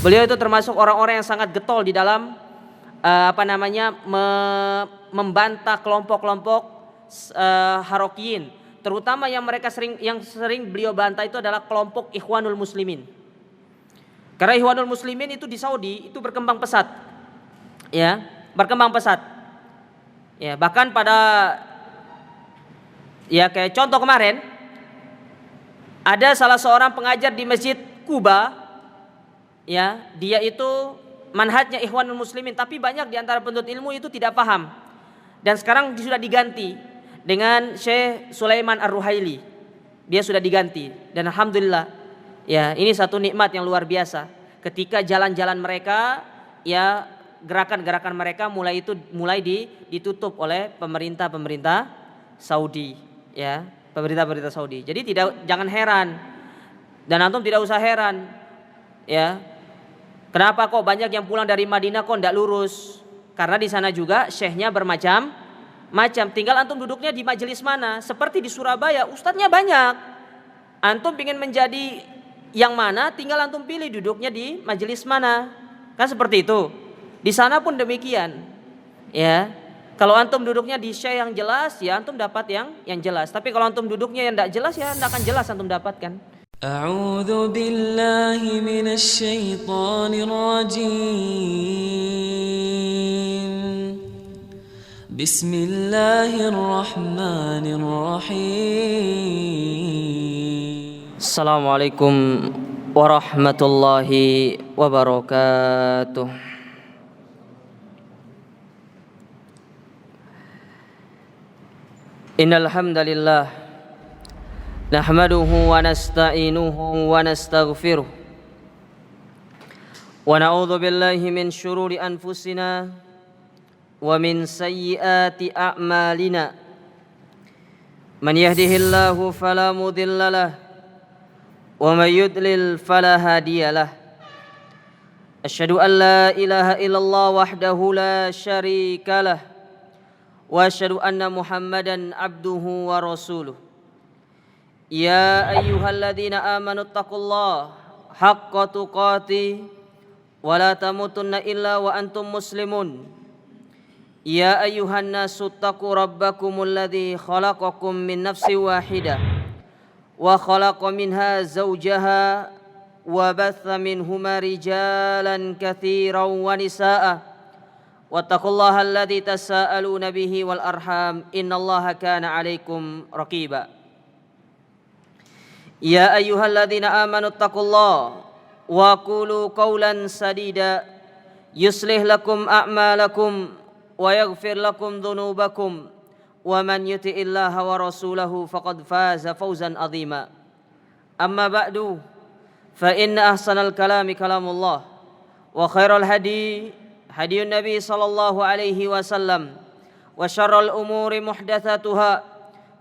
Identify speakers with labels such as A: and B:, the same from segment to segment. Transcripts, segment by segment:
A: Beliau itu termasuk orang-orang yang sangat getol di dalam membantah kelompok-kelompok Harokiyin, terutama yang sering beliau bantah itu adalah kelompok Ikhwanul Muslimin. Karena Ikhwanul Muslimin itu di Saudi itu berkembang pesat, ya, berkembang pesat. Ya, bahkan kayak contoh kemarin ada salah seorang pengajar di Masjid Kuba, ya, dia itu manhajnya Ikhwanul Muslimin, tapi banyak di antara penuntut ilmu itu tidak paham. Dan sekarang sudah diganti dengan Syekh Sulaiman Ar-Ruhaili. Dia sudah diganti dan alhamdulillah, ya, ini satu nikmat yang luar biasa. Ketika jalan-jalan mereka, ya, gerakan-gerakan mereka mulai ditutup oleh pemerintah Saudi, ya, pemerintah Saudi. Jadi jangan heran, dan antum tidak usah heran, ya, kenapa kok banyak yang pulang dari Madinah kok tidak lurus? Karena di sana juga syekhnya bermacam-macam. Tinggal antum duduknya di majelis mana. Seperti di Surabaya, ustadznya banyak. Antum ingin menjadi yang mana, tinggal antum pilih duduknya di majelis mana. Kan seperti itu. Di sana pun demikian. Ya, kalau antum duduknya di syekh yang jelas, ya antum dapat yang jelas. Tapi kalau antum duduknya yang tidak jelas, ya tidak akan jelas antum dapatkan.
B: أعوذ بالله من الشيطان الرجيم بسم الله الرحمن الرحيم
A: السلام عليكم ورحمة الله وبركاته. إن الحمد لله nahmaduhu wa nasta'inuhu wa nastaghfiruh wa na'udzu billahi min syururi anfusina wa min sayyiati a'malina. Man yahdihillahu fala mudilla lahu wa man yudlil fala hadiya lahu. Asyhadu an la ilaha illallah wahdahu la syarika lahu wa asyhadu anna Muhammadan abduhu wa rasuluh. Ya ayyuhalladzina amanu taqullaha haqqa tuqatih wa la tamutunna illa wa antum muslimun. Ya ayyuhan nasu taqu rabbakumul ladzi khalaqakum min nafsin wahidah wa khalaqa minha zawjaha wa batha minhuma rijalan katsiran wa nisaa'a wattaqullaha alladzi tasaaluna bihi wal arham innallaha kana 'alaikum raqiba. Ya ayyuhalladzina amanu taqullaha wa qulu qawlan sadida yuslih lakum a'malakum wa yaghfir lakum dhunubakum wa man yuti'illaha wa rasulahu faqad faza fawzan 'azima. Amma ba'du fa inna ahsanal kalami kalamullah wa khairal hadi hadiyun nabi sallallahu alaihi wasallam wa syarrul umuri muhdatsatuha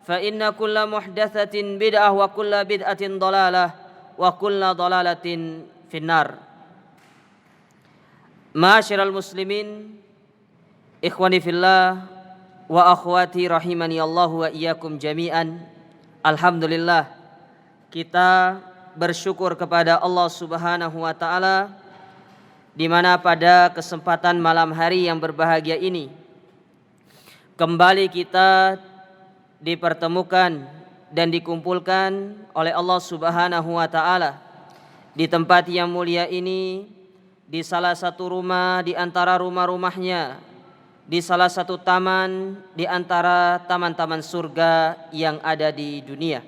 A: fa inna kulla muhdatsatin bid'ah wa kulla bid'atin dhalalah wa kulla dhalalatin finnar. Ma'asyiral muslimin, ikhwani fillah wa akhwati rahimani Allah wa iyyakum jami'an. Alhamdulillah, kita bersyukur kepada Allah Subhanahu wa taala di mana pada kesempatan malam hari yang berbahagia ini kembali kita dipertemukan dan dikumpulkan oleh Allah Subhanahu wa taala di tempat yang mulia ini, di salah satu rumah di antara rumah-rumahnya, di salah satu taman di antara taman-taman surga yang ada di dunia,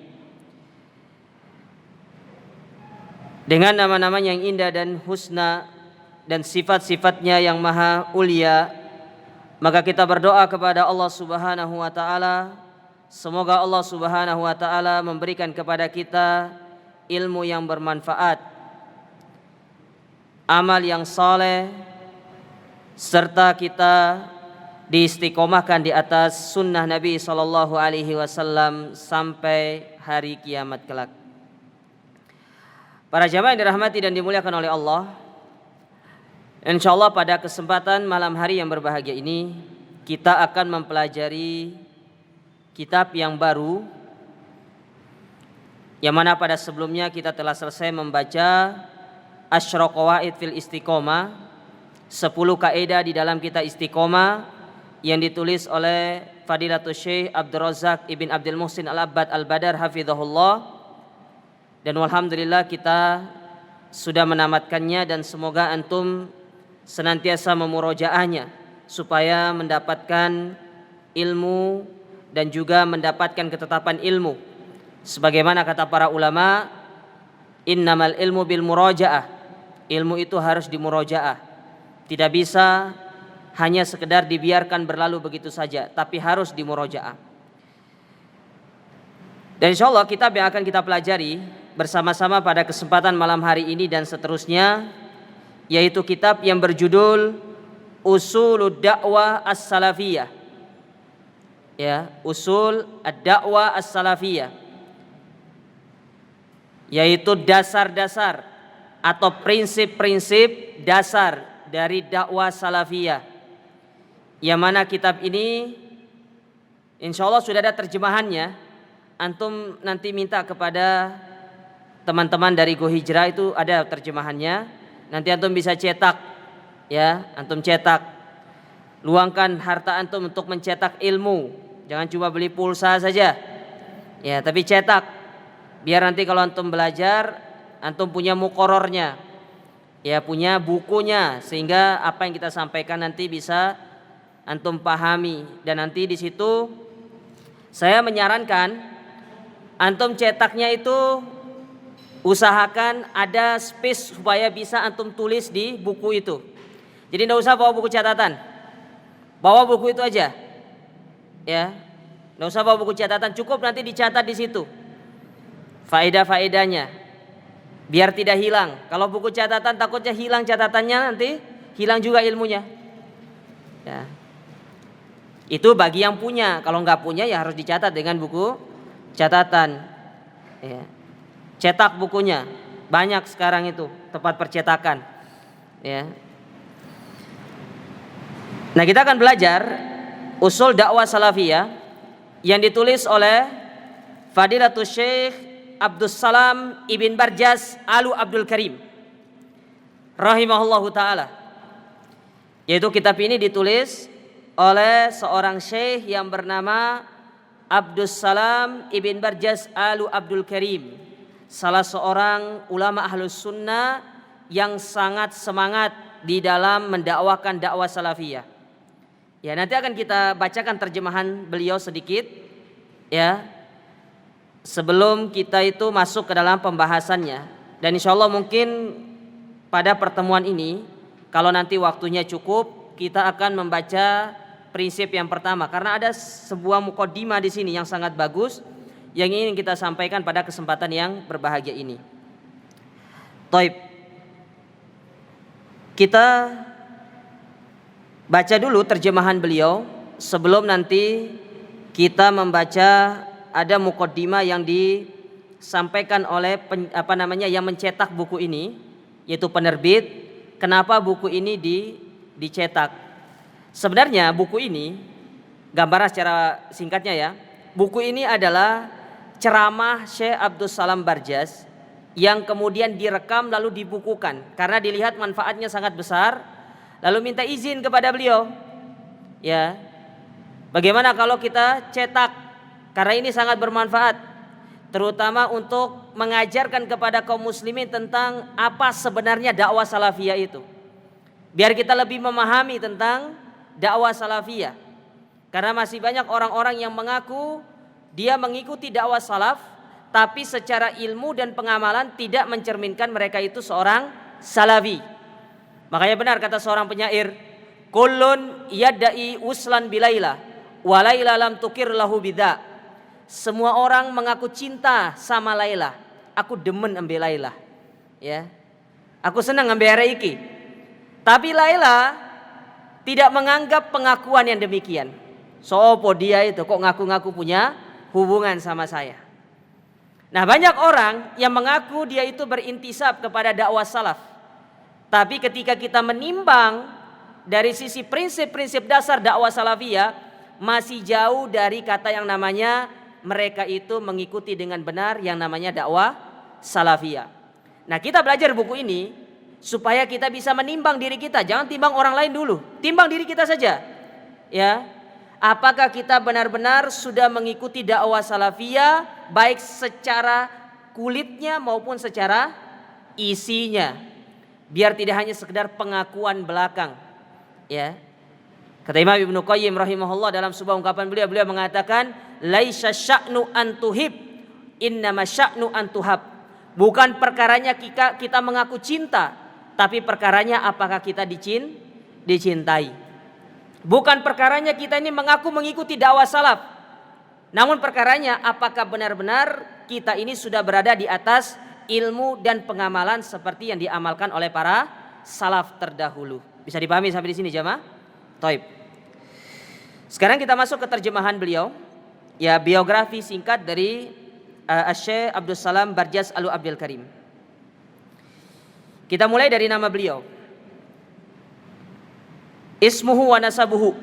A: dengan nama-nama yang indah dan husna dan sifat-sifatnya yang maha ulia. Maka kita berdoa kepada Allah Subhanahu wa taala, semoga Allah Subhanahu wa taala memberikan kepada kita ilmu yang bermanfaat, amal yang saleh, serta kita diistiqomahkan di atas sunnah Nabi sallallahu alaihi wasallam sampai hari kiamat kelak. Para jamaah yang dirahmati dan dimuliakan oleh Allah, insyaallah pada kesempatan malam hari yang berbahagia ini kita akan mempelajari kitab yang baru, yang mana pada sebelumnya kita telah selesai membaca Asyra Qawaid fil Istiqomah, 10 kaidah di dalam kita istiqomah, yang ditulis oleh Fadilatul Syekh Abdul Razak Ibn Abdul Muhsin Al-Abbad Al-Badar hafizahullah. Dan alhamdulillah kita sudah menamatkannya, dan semoga antum senantiasa memurojaahnya supaya mendapatkan ilmu dan juga mendapatkan ketetapan ilmu. Sebagaimana kata para ulama, innamal ilmu bil murojaah. Ilmu itu harus dimurojaah. Tidak bisa hanya sekedar dibiarkan berlalu begitu saja, tapi harus dimurojaah. Dan insyaallah kitab yang akan kita pelajari bersama-sama pada kesempatan malam hari ini dan seterusnya, yaitu kitab yang berjudul Usulud Da'wah As-Salafiyah. Ya, Usul Ad-Da'wah As-Salafiyah, yaitu dasar-dasar atau prinsip-prinsip dasar dari dakwah salafiyah. Yang mana kitab ini insyaallah sudah ada terjemahannya. Antum nanti minta kepada teman-teman dari Go Hijrah, itu ada terjemahannya. Nanti antum bisa cetak, ya, antum cetak. Luangkan harta antum untuk mencetak ilmu. Jangan cuma beli pulsa saja. Ya, tapi cetak. Biar nanti kalau antum belajar, antum punya muqarrarnya, ya, punya bukunya, sehingga apa yang kita sampaikan nanti bisa antum pahami. Dan nanti di situ saya menyarankan antum cetaknya itu usahakan ada space supaya bisa antum tulis di buku itu. Jadi tidak usah bawa buku catatan, bawa buku itu aja, ya, tidak usah bawa buku catatan, cukup nanti dicatat di situ faedah-faedahnya, biar tidak hilang. Kalau buku catatan takutnya hilang catatannya, nanti hilang juga ilmunya. Ya. Itu bagi yang punya. Kalau nggak punya ya harus dicatat dengan buku catatan. Ya. Cetak bukunya, banyak sekarang itu tempat percetakan. Ya. Nah, kita akan belajar Usul Dakwah Salafiyah yang ditulis oleh Fadilatul Syekh Abdus Salam Ibn Barjas Alu Abdul Karim rahimahullahu ta'ala. Yaitu kitab ini ditulis oleh seorang syekh yang bernama Abdus Salam Ibn Barjas Alu Abdul Karim, salah seorang ulama ahlus sunnah yang sangat semangat di dalam mendakwakan dakwah salafiyah. Ya, nanti akan kita bacakan terjemahan beliau sedikit, ya, sebelum kita itu masuk ke dalam pembahasannya. Dan insyaallah mungkin pada pertemuan ini, kalau nanti waktunya cukup, kita akan membaca prinsip yang pertama, karena ada sebuah muqaddimah di sini yang sangat bagus yang ingin kita sampaikan pada kesempatan yang berbahagia ini. Taib. Kita baca dulu terjemahan beliau sebelum nanti kita membaca. Ada muqaddimah yang disampaikan oleh yang mencetak buku ini, yaitu penerbit. Kenapa buku ini dicetak? Sebenarnya buku ini, gambaran secara singkatnya ya, buku ini adalah ceramah Syekh Abdus Salam Barjas yang kemudian direkam lalu dibukukan karena dilihat manfaatnya sangat besar, lalu minta izin kepada beliau, ya, bagaimana kalau kita cetak, karena ini sangat bermanfaat, terutama untuk mengajarkan kepada kaum muslimin tentang apa sebenarnya dakwah salafiyah itu. Biar kita lebih memahami tentang dakwah salafiyah. Karena masih banyak orang-orang yang mengaku dia mengikuti dakwah salaf, tapi secara ilmu dan pengamalan tidak mencerminkan mereka itu seorang salafi. Makanya benar kata seorang penyair, kullun yadda'i uslan bilaila walaila lam tukir lahu bidha. Semua orang mengaku cinta sama Laila. Aku demen ambil Laila, ya. Aku senang ambil Reiki. Tapi Laila tidak menganggap pengakuan yang demikian. Sopo dia itu kok ngaku-ngaku punya hubungan sama saya. Nah, banyak orang yang mengaku dia itu berintisab kepada dakwah salaf. Tapi ketika kita menimbang dari sisi prinsip-prinsip dasar dakwah salafiyah, masih jauh dari kata yang namanya mereka itu mengikuti dengan benar yang namanya dakwah salafiyah. Nah, kita belajar buku ini supaya kita bisa menimbang diri kita. Jangan timbang orang lain dulu, timbang diri kita saja. Ya, apakah kita benar-benar sudah mengikuti dakwah salafiyah baik secara kulitnya maupun secara isinya, biar tidak hanya sekedar pengakuan belakang. Ya, kata Imam Ibnu Qayyim rahimahullah dalam sebuah ungkapan beliau mengatakan, laisa sya'nu an tuhib, innama sya'nu an tuhab. Bukan perkaranya kita mengaku cinta, tapi perkaranya apakah kita dicintai. Bukan perkaranya kita ini mengaku mengikuti dakwah salaf, namun perkaranya apakah benar-benar kita ini sudah berada di atas ilmu dan pengamalan seperti yang diamalkan oleh para salaf terdahulu. Bisa dipahami sampai di sini jamaah? Taib. Sekarang kita masuk ke terjemahan beliau, ya, biografi singkat dari Syekh Abdul Salam Barjas Alu Abdul Karim. Kita mulai dari nama beliau. Ismuhu wa nasabuhu.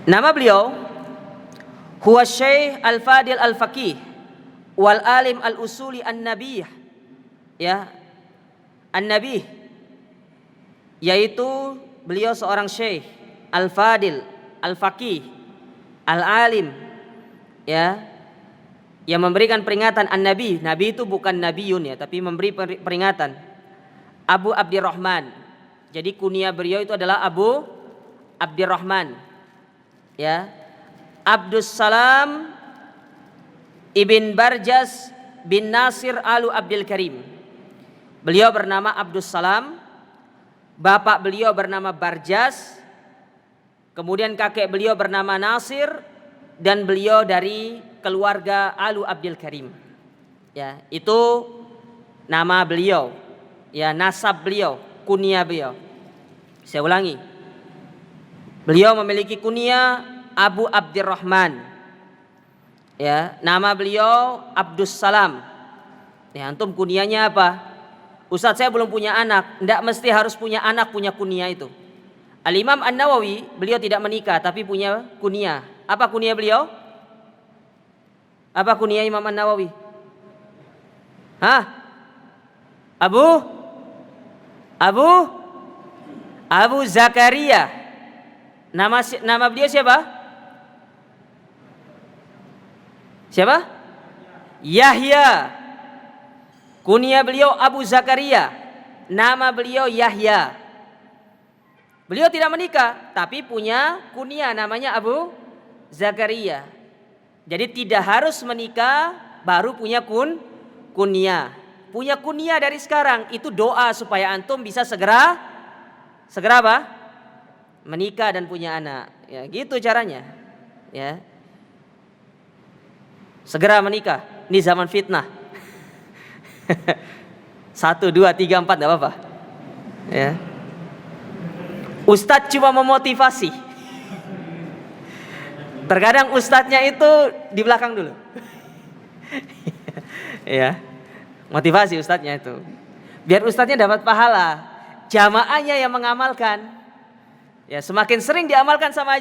A: Nama beliau huwa Syekh Al-Fadil Al-Faqih wal alim al-usuli an-nabiyah. Ya, an-nabih, yaitu beliau seorang syekh Al-Fadil Al-Faqih Al-alim, ya, yang memberikan peringatan. An-Nabi, Nabi itu bukan Nabiyun ya, tapi memberi peringatan. Abu Abdirrahman, jadi kunyah beliau itu adalah Abu Abdirrahman, ya. Abdus Salam Ibn Barjas bin Nasir Alu Abdul Karim. Beliau bernama Abdus Salam, bapak beliau bernama Barjas, kemudian kakek beliau bernama Nasir, dan beliau dari keluarga Alu Abdul Karim. Ya, itu nama beliau, ya, nasab beliau, kunyah beliau. Saya ulangi. Beliau memiliki kunyah Abu Abdirrahman. Ya, nama beliau Abdus Salam. Ya, antum kunyahnya apa? Ustadz, saya belum punya anak. Tidak mesti harus punya anak punya kunyah itu. Al-Imam An-Nawawi, beliau tidak menikah tapi punya kunyah. Apa kunyah beliau? Apa kunyah Imam An-Nawawi? Hah? Abu Zakaria. Nama beliau siapa? Siapa? Yahya. Kunyah beliau Abu Zakaria. Nama beliau Yahya. Beliau tidak menikah tapi punya kunyah namanya Abu Zakaria. Jadi tidak harus menikah baru punya kunyah. Punya kunyah dari sekarang, itu doa supaya antum bisa segera apa? Menikah dan punya anak. Ya, gitu caranya. Ya. Segera menikah. Ini zaman fitnah. 1, 2, 3, 4 enggak apa-apa. Ya. Ustadz cuma memotivasi. Terkadang ustadznya itu di belakang dulu. Ya. Motivasi ustadznya itu. Biar ustadznya dapat pahala, jamaahnya yang mengamalkan. Ya, semakin sering diamalkan sama